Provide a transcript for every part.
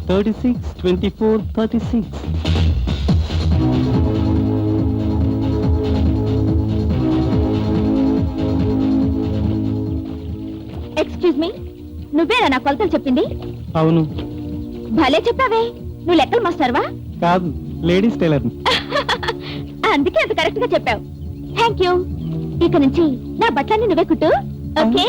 36, 24, 36. Excuse me, నువ్వేనా నా కొలతలు చెప్పింది? అవును. భలే చెప్పావే, నువ్వు లెక్కలు మాస్టర్వా? కాదు, లేడీస్ టైలర్. అందుకే అంత కరెక్ట్ గా చెప్పావు. Thank you. ఇక నుంచి నా బట్టలన్నీ నువ్వే కుట్టు. Okay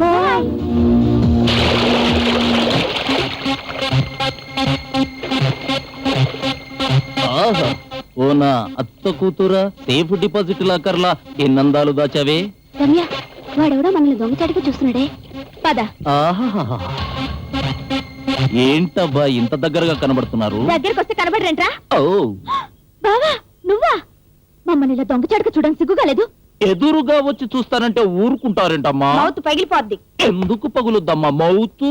bye. ఆహా, ఓ నా అత్త కూతురా, సేఫ్ డిపాజిట్ లాకర్లా ఎన్నందాలు దాచావే. రమ్య, వాడెవడో మనల్ని దొంగచాటుగా చూస్తున్నాడే, పద. ఆహా, ఏంటబ్బా ఇంత దగ్గరగా కనబడుతున్నారు? దగ్గరికి వస్తే కనబడరేంట్రా? ఓ బావా, నువ్వా? మమ్మల్ని ఇలా దొంగచాటుగా చూడడానికి సిగ్గుగా లేదు? ఎదురుగా వచ్చి చూస్తానంటే ఊరుకుంటారేంటమ్మా? మౌత్ పగిలిపోద్ది. ఎందుకు పగులుద్దమ్మా మౌతు?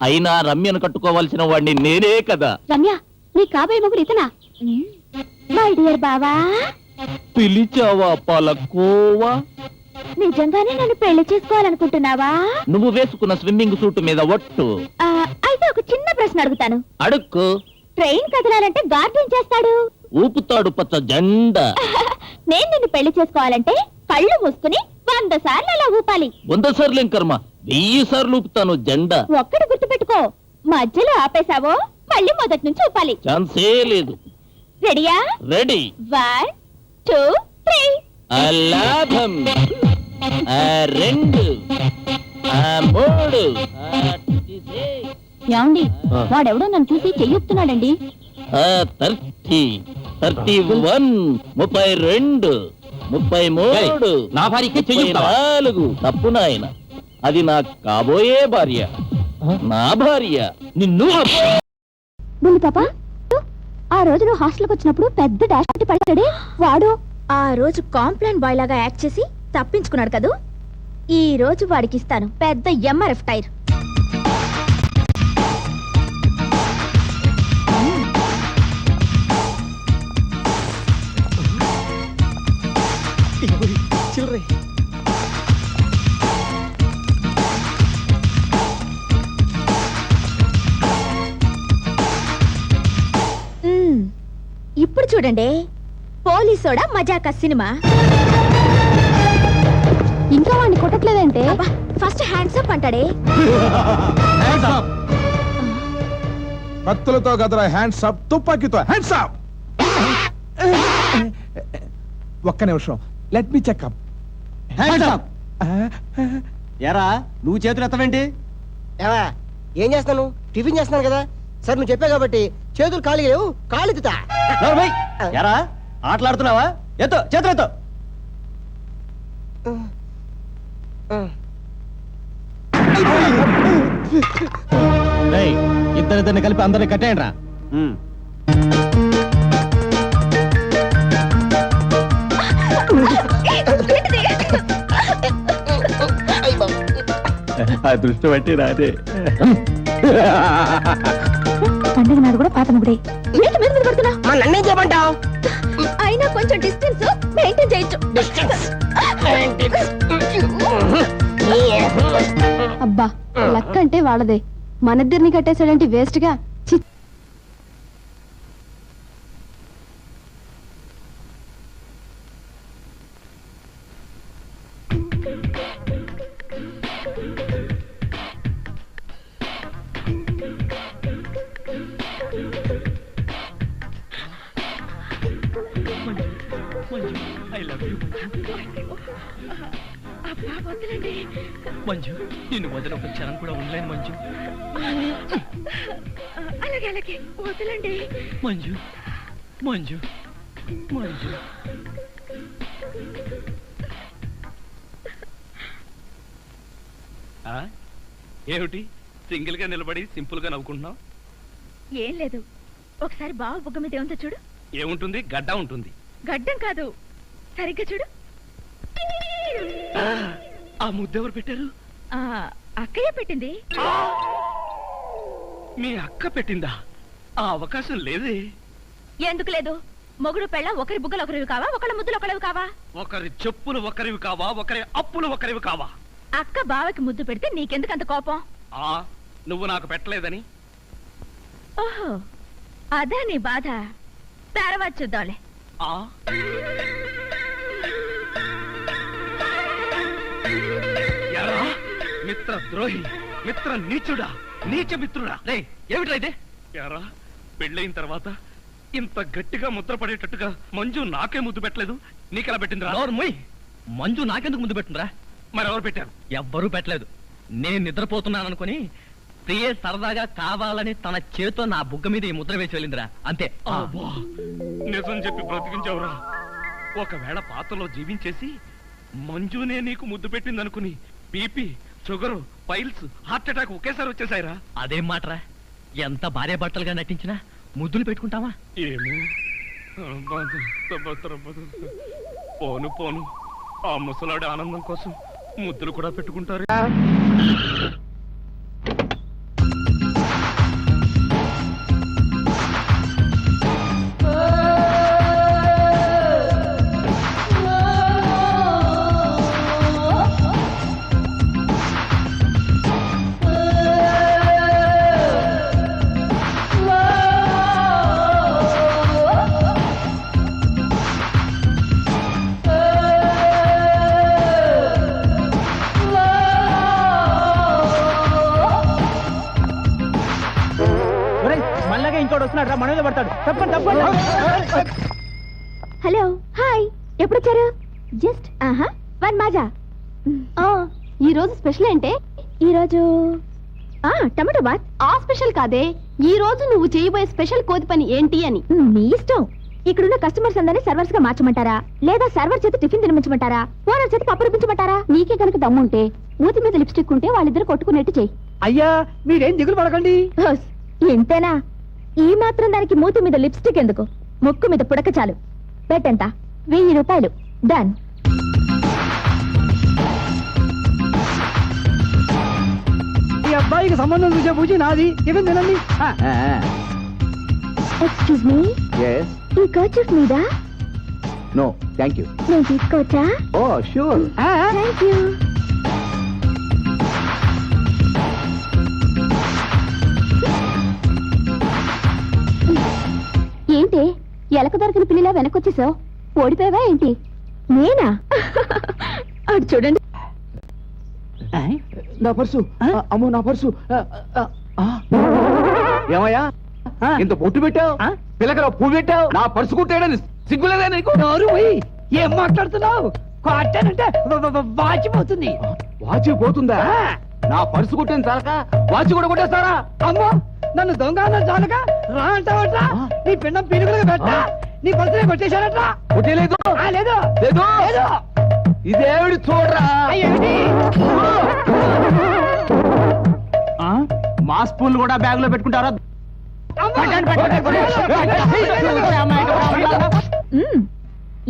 అయినా రమ్యను కట్టుకోవాల్సిన వాడిని నేనే కదా. రమ్య, నీ కాబోయే మొగుడు ఇతనా? మై డియర్ బావా. పిలిచావా పలకోవా? నిజంగానే నన్ను పెళ్లి చేసుకోవాలనుకుంటున్నావా? నువ్వు వేసుకున్న స్విమ్మింగ్ సూట్ మీద ఒట్టు. అయితే ఒక చిన్న ప్రశ్న అడుగుతాను. అడుక్కు. ట్రైన్ కదలాలంటే గార్డ్ ఏం చేస్తాడు? ఊపుతాడు పచ్చ జెండా. నేను నిన్ను పెళ్లి చేసుకోవాలంటే కళ్ళు మూసుకుని 100 సార్లు అలా ఊపాలి. 100 సార్లు ఏం కర్మ, 1000 సార్లు ఊపుతాను జెండా. ఒక్కడు గుర్తుపెట్టుకో, మధ్యలో ఆపేశావో మళ్ళీ మొదటి నుంచి ఊపాలి. ఛాన్సే లేదు. రెడీయా? రెడీ. 1, 2, 3. అలాభం, 2, 3. ఏమండి, వాడెవడో నన్ను చూసి చెయ్యొస్తున్నాడండి. 30, 31, 32, 33. నా భార్యకి చెయ్యొద్దావా? 34. తప్పు నాయన, అది నా కాబోయే భార్య, నా భార్య. నిన్ను బుల్లి పాప, ఆ రోజు నువ్వు హాస్టల్కి వచ్చినప్పుడు పెద్ద డాష్ పెట్టి పడ్డాడే వాడు. ఆ రోజు కాంప్లైంట్ బాయ్ లాగా యాక్ట్ చేసి తప్పించుకున్నాడు కదూ. ఈ రోజు వాడికి ఇస్తాను పెద్ద ఎంఆర్ఎఫ్ టైర్. ఇప్పుడు చూడండి, పోలీసోడా మజాకా సినిమా. ఇంకా వాడిని కొట్టట్లేదంటే ఫస్ట్ హ్యాండ్స్ అప్ అంటాడే. కత్తులతో కదరా హ్యాండ్స్ అప్, తుపాకీతో హ్యాండ్స్ అప్. ఒక్క నిమిషం, లెట్ మీ చెకప్. ఎరా, నువ్వు చేతులు ఎత్తవేంటి? ఏవా, ఏం చేస్తాను? టిఫిన్ చేస్తున్నాను కదా. సరే నువ్వు చెప్పావు కాబట్టి చేతులు ఖాళీ లేవు, కాళ్ళు ఎత్తుతా. ఎరా, ఆటలాడుతున్నావా? ఎత్తో, చేతులు ఎత్తో. ఇద్దరిద్దరిని కలిపి అందరిని కట్టేయండి రా. అదృష్టం బట్టి రాదే. పండుగ నాడు కూడా పాత ముగుడే. ఏంటి మీద మీద పడుతున్నా? నన్నేం చేయమంటావు? అయినా కొంచెం డిస్టెన్స్ మెయింటైన్ చేయొచ్చు. అబ్బా, లక్ అంటే వాళ్ళదే, మనిద్దరిని కట్టేసాడంటే వేస్ట్ గా. మంజు, నిన్ను వదిలి ఒక క్షణం కూడా ఉండలేను మంజు. అలాగే అలాగే వదలండి. మంజు, మంజు, మంజు. ఏమిటి సింగిల్ గా నిలబడి సింపుల్ గా నవ్వుకుంటున్నావు? ఏం లేదు, ఒకసారి బావ బుగ్గ మీద ఏముందో చూడు. ఏముంటుంది? గడ్డ ఉంటుంది. గడ్డం కాదు, సరిగ్గా చూడు. ఆ ముద్దెవరు పెట్టారు? అక్కయ్య పెట్టింది. మీ అక్క పెట్టిందా? ఆ అవకాశం లేదే. ఎందుకు లేదు? మొగుడు పెళ్ళ ఒకరి బుగ్గలు ఒకరివి కావా, ఒకళ్ళ ముద్దులు ఒకరివి కావా? ఒకరి చెప్పులు ఒకరివి కావా, ఒకరి అప్పులు ఒకరివి కావా? అక్క బావకి ముద్దు పెడితే నీకెందుకు అంత కోపం? నువ్వు నాకు పెట్టలేదని ఓహో అదే నీ బాధ. తర్వాత చూద్దాంలే. ఎరా మిత్ర ద్రోహి, మిత్ర నీచుడా, నీచ మిత్రుడా. రే ఏమిట్రా ఇదే? ఎరా పెళ్ళైన తర్వాత ఇంత గట్టిగా ముద్ర పడేటట్టుగా మంజు నాకే ముద్దు పెట్టలేదు, నీకెలా పెట్టిందిరా? మంజు నాకెందుకు ముద్దు పెట్టిందిరా? మరి ఎవరు పెట్టారు? ఎవ్వరూ పెట్టలేదు. నేను నిద్రపోతున్నాను అనుకుని ప్రియే సరదాగా కావాలని తన చేతితో నా బుగ్గ మీద ఈ ముద్ర వేసి వెళ్ళిందిరా, అంతే. నిజం చెప్పి బ్రతికించావురా. ఒకవేళ పాత్రలో జీవించేసి మంజునే నీకు ముద్దు పెట్టింది అనుకుని BP, sugar, piles, heart attack ఒకేసారి వచ్చేసాయిరా. అదేం మాటరా? ఎంత భార్య భర్తలుగా నటించినా ముద్దులు పెట్టుకుంటావా? ఏమో పోను పోను, ఆ ముసలాడి ఆనందం కోసం ముద్దులు కూడా పెట్టుకుంటారు. మళ్ళాగా ఇంకోటి వస్తున్నాడు రా, మనలో పడతాడు. తప్పండి తప్పండి. హలో హాయ్, ఎప్పుడొచ్చారు? జస్ట్ వన్ మాజా. ఈ రోజు స్పెషల్ ఏంటే? ఈ రోజు టమాటో బాత్. ఆ స్పెషల్ కాదే, ఈ రోజు నువ్వు చేయబోయే స్పెషల్ కోతి పని ఏంటి అని. నీ ఇష్టం. ఇక్కడున్న కస్టమర్స్ అందరినీ సర్వర్స్ గా మార్చమంటారా, లేదా సర్వర్ చేత టిఫిన్ తినిపించమంటారా, ఓనర్ చేత పప్పు రుపించమంటారా? నీకే కనుక దమ్ముంటే మూతి మీద లిప్స్టిక్ ఉంటే వాళ్ళిద్దరు కొట్టుకునేట్టు చెయ్యి. అయ్యా మీరేం దిగులు పడకండి. ఎంతేనా? ఈ మాత్రం దానికి మూతి మీద లిప్స్టిక్ ఎందుకు? ముక్కు మీద పుడక చాలు. పెట్టెంత? 1000 రూపాయలు. డన్. ఈ అబ్బాయికి సంబంధం చూసే పూజ నాది. టిఫిన్ తినండి. ఎక్స్క్యూజ్ మీ, ఈ కర్చీఫ్ మీద నో థ్యాంక్ యూ. నేను తీసుకోవచ్చా? Oh sure. Thank you. ఏంటి ఎలక దొరికిన పిల్లిలా వెనకొచ్చేసావు? ఓడిపోయావా ఏంటి? నేనా? అటు చూడండి. నా పర్సు, అమ్మో నా పర్సు. ఏమయ్యా ఇంత పొట్టు పెట్టావు, పిల్లకరా పువ్వు పెట్టావు, నా పర్సు కుట్టాడని సిగ్గులేదా నీకు? ఏం మాట్లాడుతున్నావు? కొట్టానంటే వాచిపోతుంది. వాచి పోతుందా? నా పర్సు కుట్టిన చాలక వాచి కూడా కొట్టేస్తారా? అమ్మో నన్ను దొంగ అన్న చాలక రా అంటావట్రా? నీ పిండం పీనుగులుగా పెట్టా, నీ పర్సునే కొట్టేశారట్రా? కొట్టేలేదు. లేదు లేదు లేదు. ఇదేవిడి చూడరా. ఏమిటి? మా స్పూల్ కూడా బ్యాగ్ లో పెట్టుకుంటారా?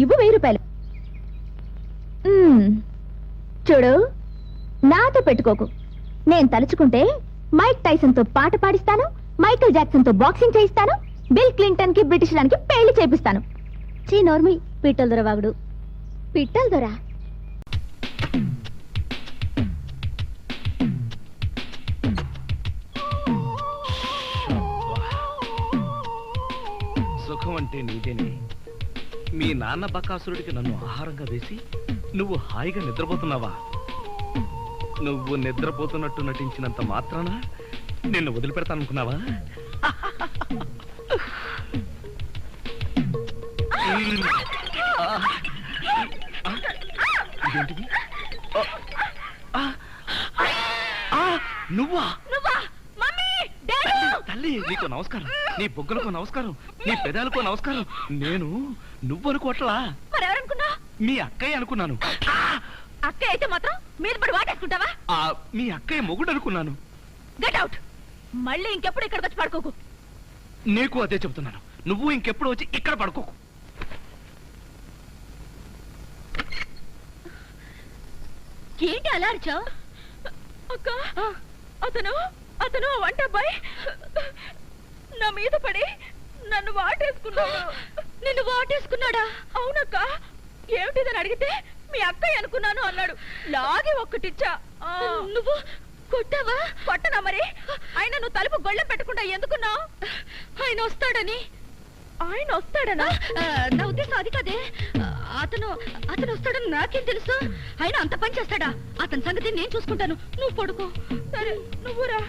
ఇవ్వు 1000 రూపాయలు. చూడు, నాతో పెట్టుకోకు. నేను తలుచుకుంటే మైక్ టైసన్ తో పాట పాడిస్తాను, మైకేల్ జాక్సన్ తో బాక్సింగ్ చేయిస్తాను, బిల్ క్లింటన్ కి బ్రిటిష్ రానికి పెళ్లి చేపిస్తాను. చీ నోర్మి, పిట్టల దొర వాగుడు. పిట్టల దొర సుఖం అంటే నీదేనే. మీ నాన్న బకాసురుడికి నన్ను ఆహారంగా వేసి నువ్వు హాయిగా నిద్రపోతున్నావా? నువ్వు నిద్రపోతున్నట్టు నటించినంత మాత్రాన నిన్ను వదిలిపెడతాననుకున్నావా? ఇదేంటిది? నువ్వా? తల్లి నీకు నమస్కారం, నీ బొగ్గలకు నమస్కారం, నీ పెదాలకు నమస్కారం. నేను నువ్వనుకోట్లా, మరెవరనుకున్నా? మీ అక్కయ్య అనుకున్నాను. అక్క అయితే మాత్రం మీద పడి వాటేసుకుంటావా? మీ అక్కయ్య మొగుడు అనుకున్నాను. Get out. మళ్ళీ ఇంకెప్పుడు ఇక్కడికి వచ్చి పడుకోకు. నీకు అదే చెబుతున్నాను, నువ్వు ఇంకెప్పుడు వచ్చి ఇక్కడ పడుకోకు. ఏంటి అలా అరిచావు? అక్క, అతను అతను వంట అబ్బాయి నా మీద పడి నన్ను వాటేసుకున్నాడు. నిన్ను వాటేసుకున్నాడా? అవునక్క. ఏమిటిదని అడిగితే మీ అక్కయ్య అనుకున్నాను అన్నాడు. లాగే ఒక్కటిచ్చా. నువ్వు కొట్టావా? కొట్టనా మరి? ఆయన నువ్వు తలుపు గొళ్ళెం పెట్టకుండా ఎందుకున్నావు? ఆయన వస్తాడని. ఆయన వస్తాడనా? నా ఉద్దేశం అది కదే. అతను వస్తాడని నాకేం తెలుసు? ఆయన అంత పని చేస్తాడా? అతని సంగతి నేను చూసుకుంటాను. నువ్వు పడుకో. సరే నువ్వురా.